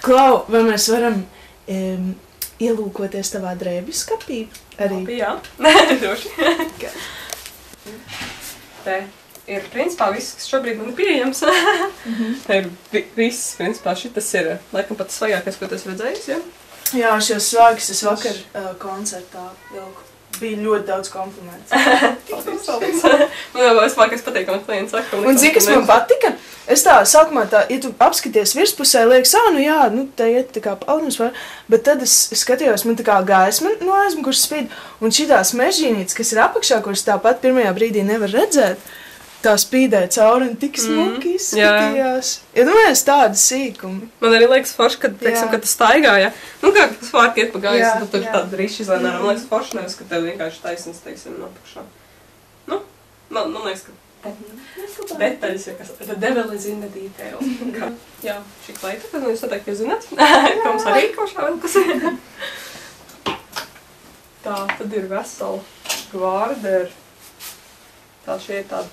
Klau, vai mēs varam ielūkoties tavā drēbju skapī? Arī? Labi, jā. Droši. Te ir, principā, viss, kas šobrīd man ir pieejams. Te ir viss, principā, šitas ir, laikam, pat svajākais, ko tu esi redzējis, ja? Jā, šos svākus es vakar koncertā vilku. Bija ļoti daudz komplimentu. Paldies. Man jau vispārkais patīk, ka man klients saka. Un zini, kas man patika? Es tā, sākumā tā, ja tu apskaties virspusē, liekas, nu jā, nu te iet tā kā paudums var, bet tad es skatījos, man tā kā gaisma no aizmugures spīd, un šitās mežģīnītes, kas ir apakšā, kuras tāpat pirmajā brīdī nevar redzēt, tā spīdēja cauri un tik smuki izskatījās. Ja domājies tādi sīkumi. Man arī liekas forši, kad, teiksim, kad tu staigāja, nu kā svārki iet pa gaisu, tad tur tāda riši izlēnā. Man liekas forši nevis, ka tev vienkārši taisnes, teiksim, apakšā. Nu, man liekas, ka detaļas ir kas, the devil is in the detail. Jā, šī kleita, tad jūs noteikti jūs zināt, ka mums arī košā vēl kas ir. Tā, tad ir vesela gvārda, tā šie ir tāda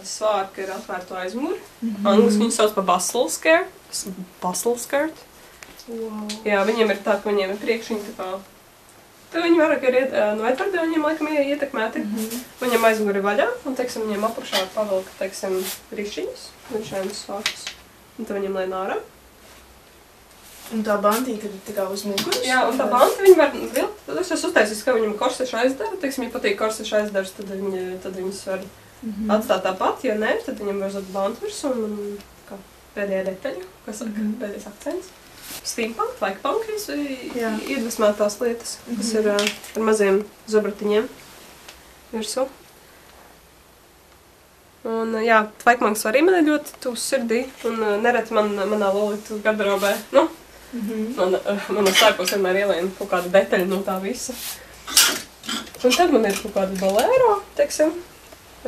svārka ir atvērto aizmuri. Angliski viņu sauc par bustle skirt. Wow. Jā, viņiem ir tā, ka viņiem ir priekšiņi tā kā... Tad viņi vairāk ir no Edvarda, viņiem laikam ir ietekmēti. Viņam aizmuri vaļā, un, teiksim, viņiem apakšā pavilka, teiksim, rišiņas, šajums svārkus. Un tad viņiem lēn ārā. Un tā bantīte ir tā kā uz muguras? Jā, un tā banti viņi var vilkt. Tad es esmu uztaisījis, ka viņam korsešu aizdara. Teiksim, ja patīk korsešu aizdars, tad viņas var atstāt tāpat. Ja nē, tad viņam var uzlikt bantu virsū un kā pēdējā detaļa, kas saka, pēdējais akcents. Steampunk, tvainkpunk iedvesmētās lietas, kas ir ar maziem zobratiņiem virsū. Un jā, tvainkpunks arī man ir ļoti tūs sirdī, un nereti manā lolitu garderobē, nu, manā sārkos vienmēr ielien kaut kāda detaļa no tā visa. Un tad man ir kaut kāda bolēro, teiksim,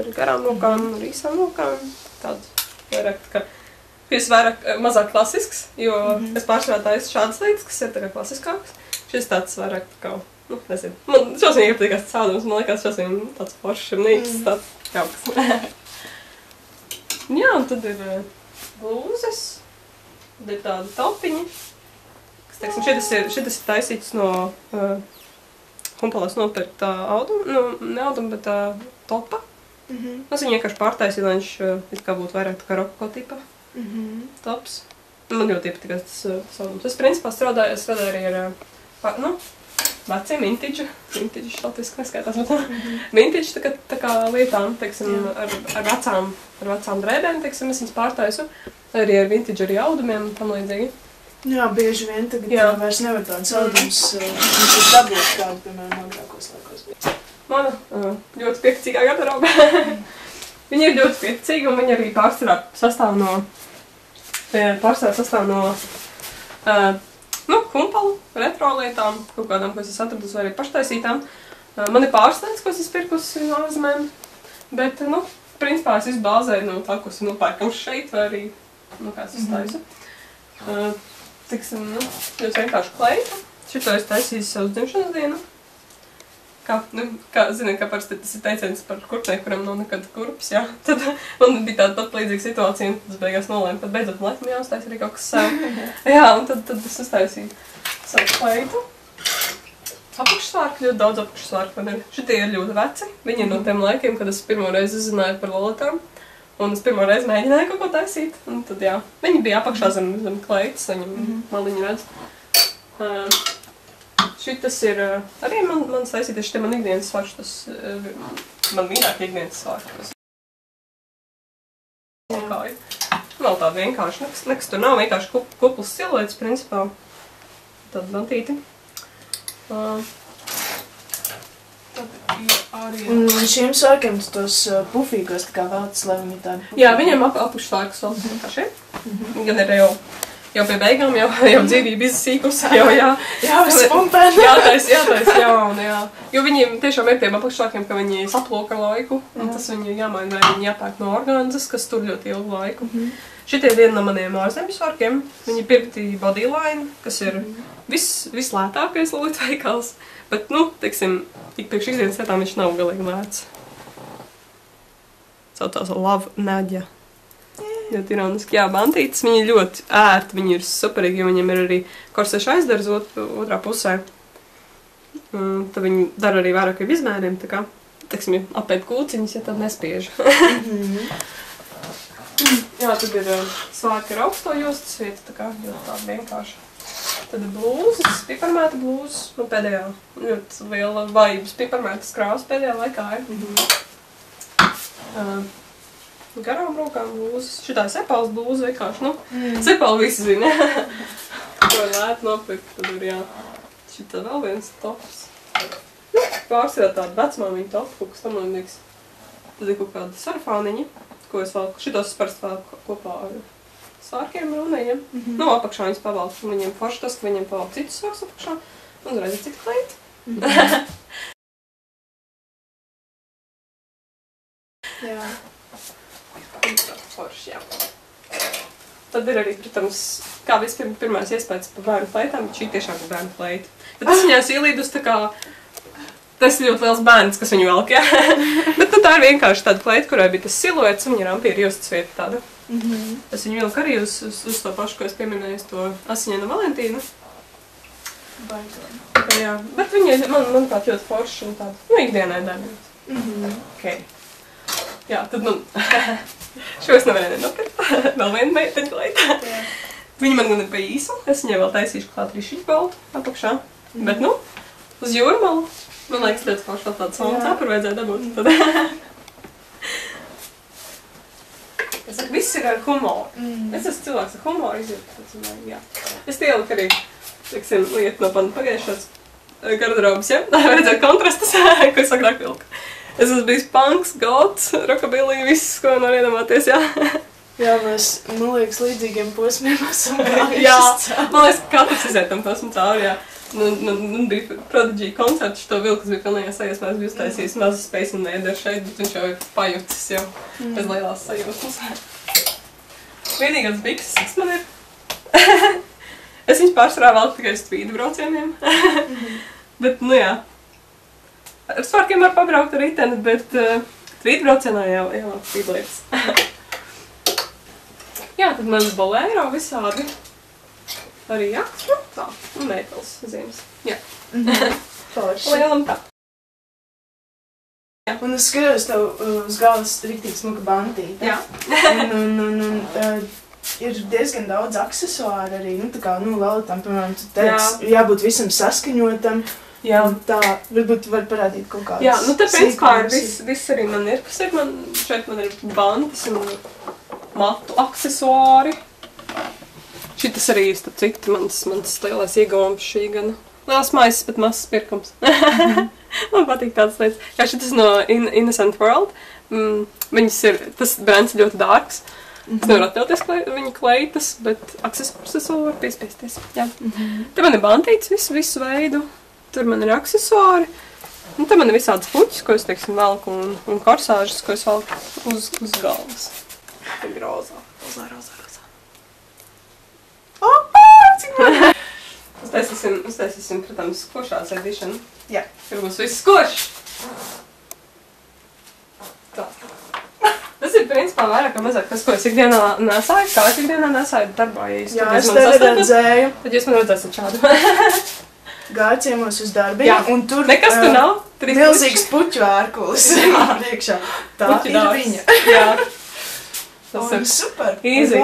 ar garām rokām, ar īsām rokām, tāda vairāk tā kā. Šis vairāk mazāk klasisks, jo es pārsvarā taisu šādas lietas, kas ir tā kā klasiskāks. Šis tāds vairāk tā kā, nu, nezinu. Man šos viņam iepatīkās caudums, man liekas, šos viņam tāds foršs ir nīgs, tāds jauks. Jā, un tad ir blūzes, tad ir tādi topiņi, kas, teiksim, šitas ir taisīts no Humpalās nopirktā auduma, nu, ne auduma, bet topa. Es viņu vienkārši pārtaisīju, lai viņš it kā būtu vairāk tā kā rokoko tipa. Tops. Man ļoti iepatikās tas audums. Es principā strādāju arī ar, nu, veciem vintage šaltiski neskaitās, bet vintage tā kā lietām, teiksim, ar vecām drēbēm, teiksim, es viņas pārtaisu, arī ar vintage arī audumiem un tam līdzīgi. Jā, bieži vien tagad vairs nevar tāds audums, viņš ir dabūt kādu, piemēram, agrākos laikos. Mana ļoti pieticīgā garderobē. Viņi ir ļoti pieticīgi, un viņi arī pārsvarā sastāv no humpalu, retro lietām, kaut kādām, ko es atradus, vai arī paštaisītām. Man ir pārsteidz, ko es pirkusi no ārzemēm, bet, nu, principā es izbāzēju no tā, ko es nopērkams šeit, vai arī, nu, kāds es taisu. Tiksim, nu, ļoti vienkārši kleita. Šito es taisīju savus dzimšanas dienu. Zini, kā parasti tas ir teiciens par kurpnieku, kuram nav nekad kurpes, jā. Tad man bija tāda pat līdzīga situācija, un tas beigās nolēma, pat beidzot laikam jāuztais arī kaut kas sev. Jā, un tad es uztaisīju savu kleitu. Apakšsvārki, ļoti daudz apakšsvārki man ir. Šitie ir ļoti veci. Viņi ir no tiem laikiem, kad es pirmo reizi uzzināju par lolitām. Un es pirmo reizi mēģināju kaut ko taisīt. Un tad, jā, viņi bija apakšā zem kleitas, viņam maliņu redz. Šitas ir arī man saistīties, šitie man ikdienas svārks, tas man mīļāk ikdienas svārks. Nav tāda vienkārši, nekas tur nav, vienkārši kupls siluets, principā, tāda bantīti. Un šiem svārkiem tos pufīgos tā kā veltas, lai viņi tādi pufīgi. Jā, viņiem apakšsvārks vēl kā šie. Gan ir jau pie beigām, jau dzīvība izsīkusi, jā, spunpēni. Jātais jauni, jā. Jo viņiem tiešām ir tiem apakšsvārkiem, ka viņi saploka laiku, un tas viņi jāmaina, vai viņi jāpērk no orgānzas, kas tur ļoti ilgu laiku. Šitie viena no maniem ārzemju svārkiem, viņi pirkti Bodyline, kas ir vislētākais lolitu veikals, bet, nu, teiksim, tik priekš ikdienas lietām viņš nav galīgi lēts. Saucās Love Nadja. Ļoti ironiski. Jā, bantītes, viņi ļoti ērti, viņi ir superīgi, jo viņiem ir arī korsešu aizdars otrā pusē. Tad viņi dara arī vairāk ar izmēriem, tā kā, teiksim, apēt kūciņas, ja tad nespiež. Jā, tad ir svārki ar augsto jostas vieta, tā kā ļoti tāda vienkārša. Tad ir blūzes, piparmēta blūzes, un pēdējā ļoti liela vajības piparmētas krāsa pēdējā laikā ir. Garām rokām blūzes. Šitā ir sepals blūze vienkārši, nu, sepali visi zina. Ko ir lēti nopirkt, tad ir, jā. Šitā vēl viens tops. Pārsvarā tāda vecmāmiņa tops, kaut kas tam līdzīgs. Tad ir kaut kāda sarfāniņa, ko es valku. Šitos es parasti valku kopā ar svārkiem runējiem. Nu, apakšā viņas pavalku. Viņiem forši tas, ka viņiem pavalku citus svārks apakšā. Un uzreiz ir citu kleiti. Jā. Forši, jā. Tad ir arī, protams, kā pirmais iespējas par bērnu kleitām, bet šī tiešām ir bērnu kleita. Bet es viņās ielīdus tā kā, tas ir ļoti liels bērns, kas viņu velk, jā. Bet nu, tā ir vienkārši tāda kleita, kurai bija tas siluets, un viņa ir ampīra jostas vieta tāda. Es viņu vilku arī uz to pašu, ko es pieminēju, to Asiņainu Valentīnu. Jā, bet viņa, manuprāt, ļoti forši un tāda, nu, ikdienai darbīt. Okay. Jā, tad, nu, šo es nevarēju nopirkt. Vēl viena meiteņa kleita. Viņa man gan ir pa īsu. Es viņai vēl taisīšu klāt rišiņu baltu apakšā. Bet, nu, uz jūrmalu. Man liekas, ļoti forši vēl tādu salonu cepuru vajadzēja dabūt. Tad. Es saku, viss ir ar humoru. Es esmu cilvēks ar humoru izjūtu. Jā. Es ieliku arī, teiksim, lietu no panu pagājušās garderobas, ja? Vajadzēja kontrastus, ko es agrāk vilku. Es esmu bijis punks, gots, rockabilly, viss, ko var iedomāties, jā. Jā, mēs, man liekas, līdzīgiem posmiem esam gājušas. Jā, man liekas, ka katrs iziet tam posmu cauri, jā. Nu bija Prodigy koncerts, šo vilkas bija pilnējā sajūsmā, es biju uztaisījis mazu Space Invader šeit, bet viņš jau ir pajutis jau bez lielās sajūsmas. Vienīgās bikses, kas man ir. Es viņus pārsvarā velku tikai uz tvīdu braucieniem. Bet, nu jā. Ar svārkiem var pabraukt ar riteni, bet tvīdu braucienā jau tvīdu lietas. Jā, tad man bolēro visādi. Arī jaks, nu tā, un meitals ziemas. Jā. Lielam tā. Un es skatos tev uz galvas riktīgi smuka bantīte. Jā. Un ir diezgan daudz aksesuāru arī, nu tā kā, nu, Lolitam, piemēram, tu teici, jābūt visam saskaņotam. Jā. Tā, varbūt var parādīt kaut kādas. Jā, nu te principā ir viss arī man ir, kas ir, šeit man ir bantas un matu aksesuāri. Šitas arī, starp citu, mans lielais ieguvums šī gan. Liels maisas, bet mazs pirkums. Man patīk tādas lietas. Kā šitas no Innocent World. Viņas ir, tas brands ļoti dārgs. Es nevaru atļauties viņa kleitas, bet aksesuārs es vēl varu piespiesties. Jā. Te man ir bantītes visu veidu. Tur man ir aksesuāri. Un te man ir visādas puķis, ko es, teiksim, velku un korsāžas, ko es velku uz galvas. Tā ir rozā. Rozā. Uztaisīsim, protams, skošās edition. Jā. Tur būs viss skošs. Tā. Tas ir principā vairāk vai mazāk tas, ko es ikdienā nesāju. Kā es ikdienā nesāju darbā, ja jā, es tevi redzēju. Tad jūs man redzēsiet šādu. Gāju ciemos uz darbiņu, un tur nekas tur nav. Milzīgs puķu ārkulis priekšā. Tā ir viņa. Jā. Tas ir super. Easy.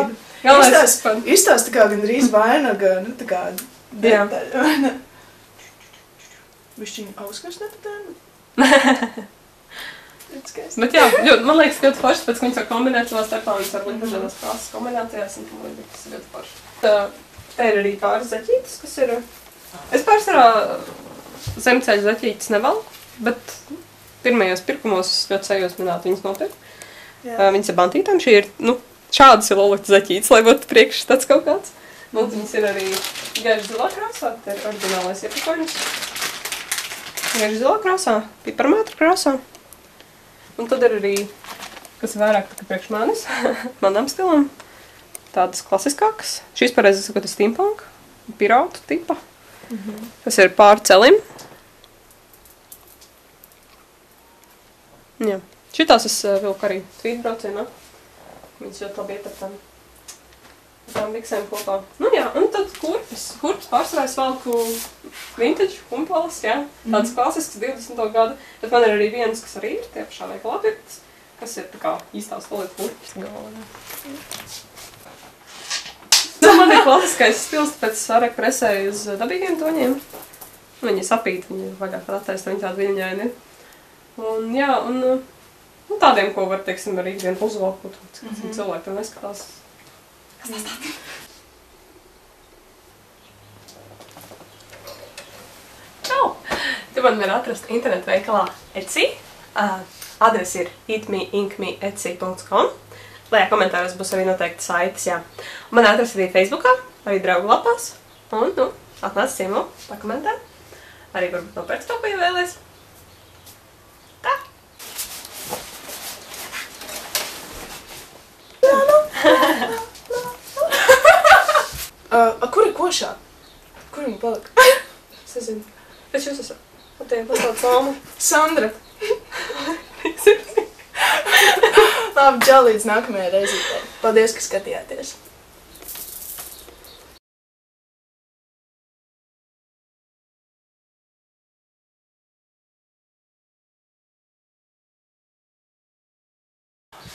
Izstāsta kā gandrīz vainaga, nu tā kā detaļa. Bišķiņu auskars nepatēma? Bet jā, man liekas ļoti forši, pēc, ka viņas var kombinēt savā starpā, viņas var likt dažādās krāsas kombinācijās, un man liekas, tas ir ļoti forši. Te ir arī pāris zaķītes, kas ir... Es pārsvarā zemceļu zaķītes nevalku, bet pirmajos pirkumos ļoti sajūsmināt viņas nopirkt. Viņas ir bantītām, šī ir, nu, šādas ir Lolita zaķītes, lai būtu priekšstats kaut kāds. Un viņas ir arī gaiši zilā krāsā, te ir oriģinālais iepakoņus. Gaiši zilā krāsā, piparmētra krāsā. Un tad ir arī, kas ir vairāk tā kā priekš manis, manām stilam, tādas klasiskākas. Šīs pareizi sakot ir steampunk, pirātu tipa, kas ir pār celim. Jā. Šitās es vilku arī tvītu braucienā. Viņš ļoti labi iet ar tām biksēm kopā. Nu jā, un tad kurpes. Kurpes pārsvarā es valku vintage kumpolas, jā. Tāds klasisks 20. gadu. Bet man ir arī viens, kas arī ir tie pašā veikalā pirkts, kas ir tā kā īstās polietu kurpes galvā. Man ir klasiskais stils, tāpēc arī presēju uz dabīgiem toņiem. Viņi sapīt, viņi ir vaļāk pat attaist, viņi tādi viļņaini. Un jā, un tādiem, ko var, teiksim, arī ikdien uzvalkot, kas cilvēki to neskatās. Kas tas tādi? Čau! Te man var atrast internetu veikalā Etsy. Adresi ir eatmeinkme.etsy.com. Lejā komentāros būs arī noteikti saites, jā. Man atrast arī Facebookā, arī draugu lapās. Un, atnāc ciemo, pakomentē. Arī varbūt nopērc to, ko jau vēlies. Tā! Kur ir košā? Kur viņa palika? Es nezinu. Pēc jūs esat. Atiem, man tāda salma. Sandra! Labi, čau līdz nākamajai reizītei. Paldies, ka skatījāties!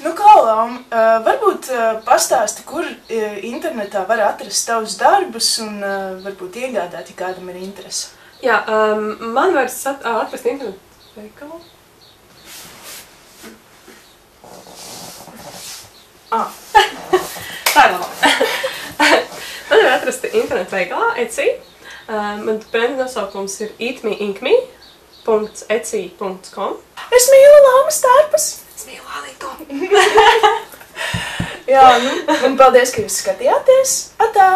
Nu, kā, Laum, varbūt pastāsti, kur internetā var atrast tavus darbus un varbūt iegādāt, ja kādam ir interese. Jā, man var atrast internetu veikalu. Tā ir labāk. Man var atrast internetu veikalā Etsy. Man brenda nosaukums ir eatmeinkme.etsy.com. Es mīlu Laumas tārpas! Es mīlu Alītu! Jā, un paldies, ka jūs skatījāties. Atā!